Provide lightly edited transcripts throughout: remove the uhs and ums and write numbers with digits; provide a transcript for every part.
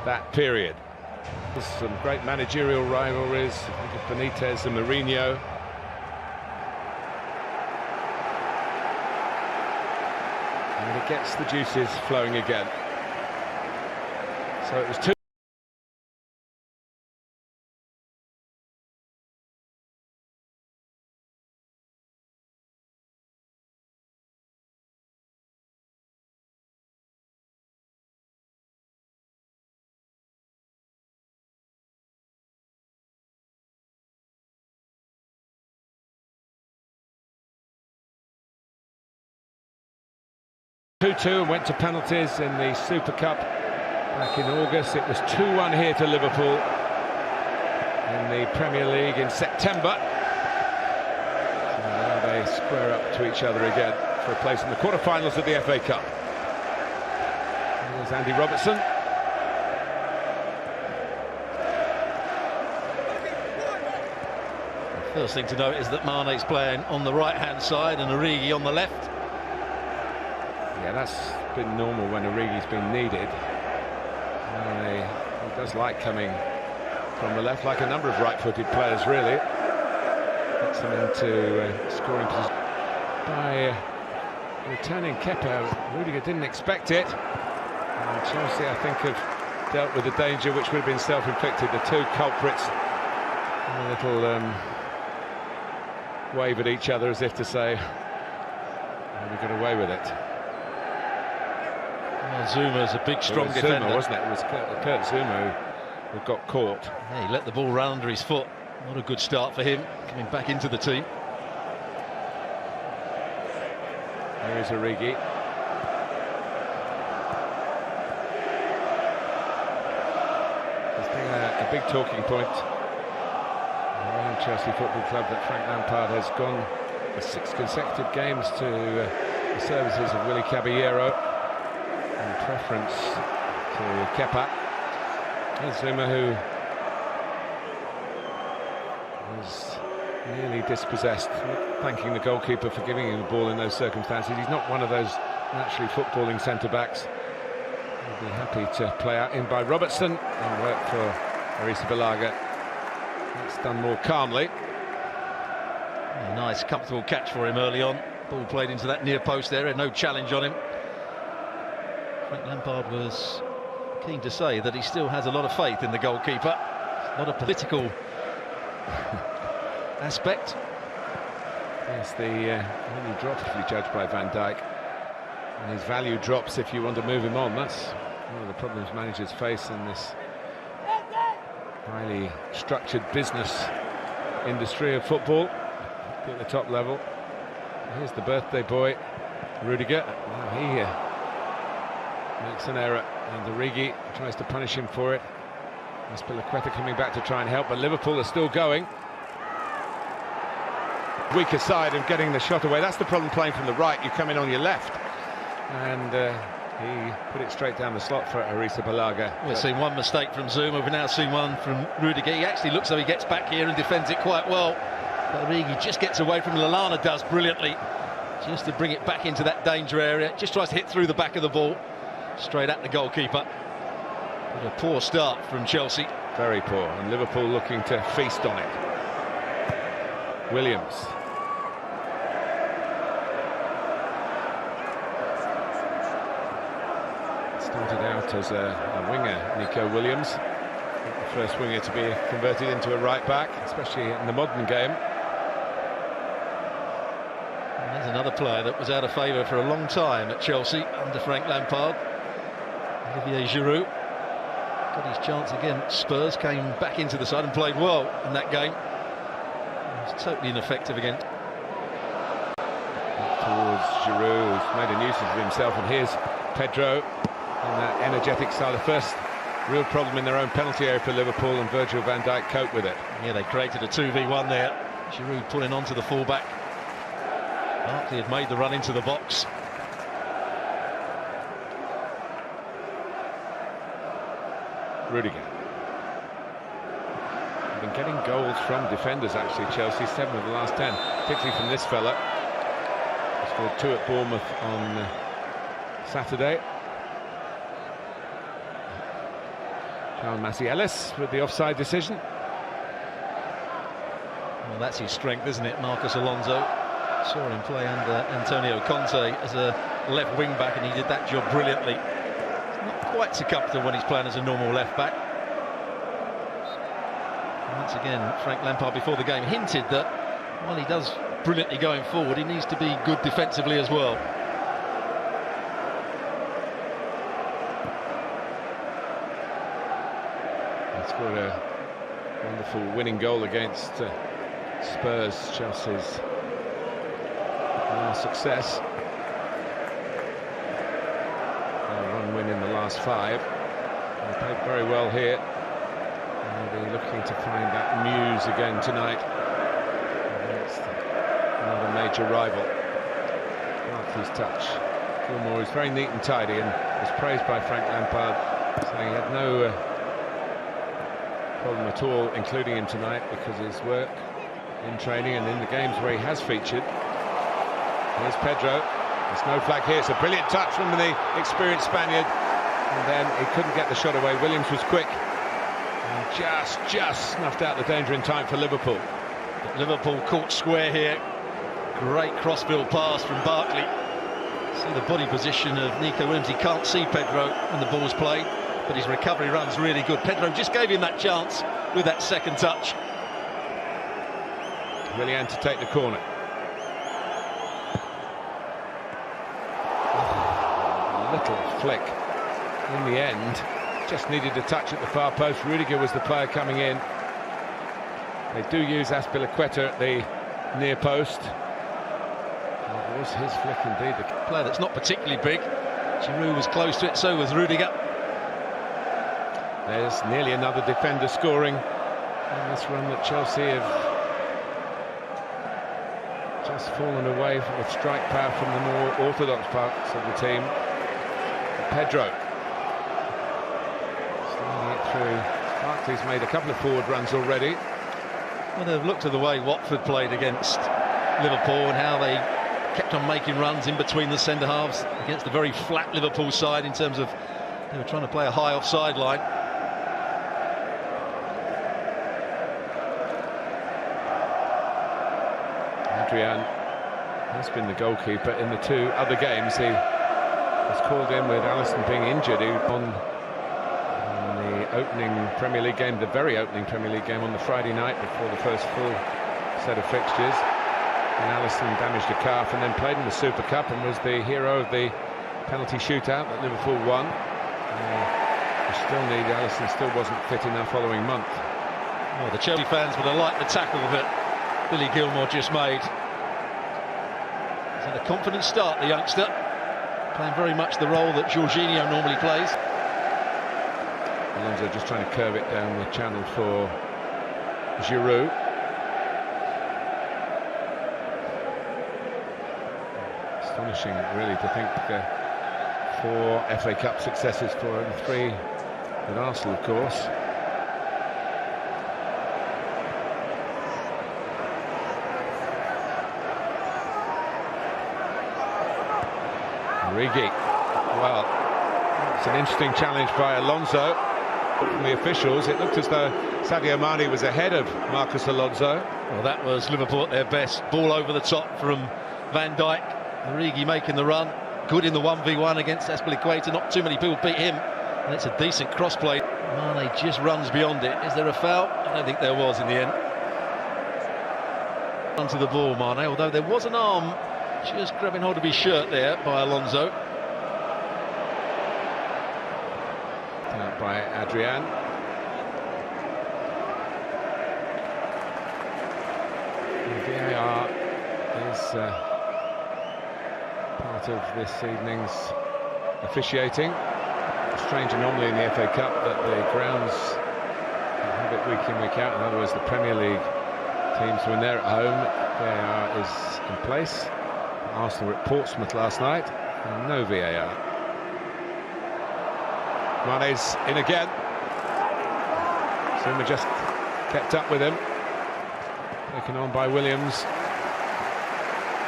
that period. There's some great managerial rivalries. Think of Benitez and Mourinho. And it gets the juices flowing again. So it was 2. And went to penalties in the Super Cup back in August. It was 2-1 here to Liverpool in the Premier League in September. So now they square up to each other again for a place in the quarter-finals of the FA Cup. Here's Andy Robertson. The first thing to note is that Mane's playing on the right-hand side and Origi on the left. Yeah, that's been normal when Origi's been needed. He does like coming from the left, like a number of right-footed players, really. Gets them into scoring position. By returning Kepa, Rudiger didn't expect it. And Chelsea, I think, have dealt with the danger, which would have been self-inflicted. The two culprits, a little wave at each other as if to say, we got away with it. Well, Zuma's a big, strong defender. Zuma, wasn't it? It was Kurt Zuma who got caught. Yeah, he let the ball run under his foot. Not a good start for him, coming back into the team. There is Origi. There's been a big talking point around Chelsea Football Club that Frank Lampard has gone for 6 consecutive games to the services of Willy Caballero in preference to Kepa. Here's Zuma, who was nearly dispossessed, thanking the goalkeeper for giving him the ball in those circumstances. He's not one of those naturally footballing centre-backs. He'll be happy to play out in by Robertson and work for Arrizabalaga. It's done more calmly. A nice, comfortable catch for him early on. Ball played into that near post area, no challenge on him. Frank Lampard was keen to say that he still has a lot of faith in the goalkeeper. It's not a political aspect. Yes, the value drops if you judge by Van Dijk, and his value drops if you want to move him on. That's one of the problems managers face in this highly structured business industry of football at the top level. Here's the birthday boy, Rudiger. Now he makes an error, and Origi tries to punish him for it. Azpilicueta coming back to try and help, but Liverpool are still going. Weaker side and getting the shot away. That's the problem playing from the right. You come in on your left, and he put it straight down the slot for Arrizabalaga. We've seen one mistake from Zuma. We've now seen one from Rudiger. He actually looks like he gets back here and defends it quite well. But Origi just gets away from Lallana, does brilliantly, just to bring it back into that danger area. Just tries to hit through the back of the ball, straight at the goalkeeper. But a poor start from Chelsea. Very poor, and Liverpool looking to feast on it. Williams. Started out as a winger, Nico Williams. The first winger to be converted into a right-back, especially in the modern game. And there's another player that was out of favour for a long time at Chelsea under Frank Lampard. Olivier Giroud got his chance again. Spurs came back into the side and played well in that game. He was totally ineffective again. Towards Giroud, who's made a nuisance of himself, and here's Pedro in that energetic style. The first real problem in their own penalty area for Liverpool, and Virgil van Dijk coped with it. Yeah, they created a 2v1 there. Giroud pulling onto the fullback. Barkley had made the run into the box. Rudiger. They've been getting goals from defenders, actually, Chelsea. 7 of the last 10, particularly from this fella. He scored 2 at Bournemouth on Saturday. Ellis with the offside decision. Well, that's his strength, isn't it? Marcos Alonso. Saw him play under Antonio Conte as a left wing back, and he did that job brilliantly. It's not quite so comfortable when he's playing as a normal left back. And once again, Frank Lampard before the game hinted that while he does brilliantly going forward, he needs to be good defensively as well. He scored a wonderful winning goal against Spurs, Chelsea's last success. One win in the last 5. They played very well here. And they're looking to find that muse again tonight against another major rival. Marquis' touch. Gilmour is very neat and tidy and was praised by Frank Lampard, saying he had no problem at all including him tonight because of his work in training and in the games where he has featured. Here's Pedro. There's no flag here. It's a brilliant touch from the experienced Spaniard, and then he couldn't get the shot away. Williams was quick and just snuffed out the danger in time for Liverpool. But Liverpool caught square here. Great crossfield pass from Barkley. See the body position of Nico Williams. He can't see Pedro when the ball's played, but his recovery run's really good. Pedro just gave him that chance with that second touch. Willian to take the corner. Little flick in the end, just needed a touch at the far post. Rudiger was the player coming in. They do use Azpilicueta at the near post. It was his flick indeed. The player that's not particularly big. Giroud was close to it, so was Rudiger. There's nearly another defender scoring in this run that Chelsea have just fallen away from the strike power from the more orthodox parts of the team. Pedro sliding it through. Barkley's made a couple of forward runs already. Well, they've looked at the way Watford played against Liverpool and how they kept on making runs in between the centre halves against a very flat Liverpool side in terms of they were trying to play a high offside line. Adrian has been the goalkeeper in the 2 other games. He was called in with Alisson being injured. He on the opening Premier League game, the very opening Premier League game on the Friday night before the first full set of fixtures. And Alisson damaged a calf and then played in the Super Cup and was the hero of the penalty shootout that Liverpool won. Alisson still wasn't fit enough following month. Well, the Chelsea fans would have liked the tackle that Billy Gilmour just made. He's had a confident start, the youngster, playing very much the role that Jorginho normally plays. Alonso just trying to curve it down the channel for Giroud. Astonishing, really, to think 4 FA Cup successes for him, 3 with Arsenal, of course. Origi. Well, it's an interesting challenge by Alonso. From the officials, it looked as though Sadio Mane was ahead of Marcos Alonso. Well, that was Liverpool at their best. Ball over the top from Van Dijk. Origi making the run. Good in the 1v1 against Azpilicueta. Not too many people beat him. And it's a decent cross-play. Mane just runs beyond it. Is there a foul? I don't think there was in the end. Onto the ball, Mane, although there was an arm just grabbing hold of his shirt there by Alonso. Out by Adrian. The VAR is part of this evening's officiating. A strange anomaly in the FA Cup that the grounds have it week in, week out. In other words, the Premier League teams, when they're at home, VAR is in place. Arsenal were at Portsmouth last night, and no VAR. Mane's in again. Zuma just kept up with him. Taken on by Williams.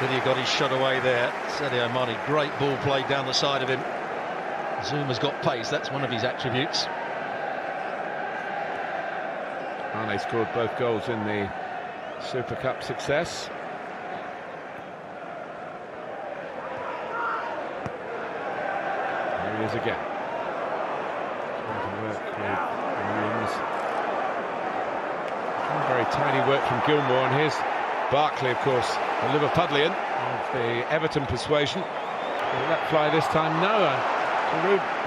Lydia got his shot away there. Sadio Mane, great ball played down the side of him. Zuma's got pace, that's one of his attributes. Mane scored both goals in the Super Cup success. Here he is again. Trying to work with Williams. Very tidy work from Gilmour, and here's Barkley, of course, a Liverpudlian of the Everton persuasion. Will that fly this time? No. Giroud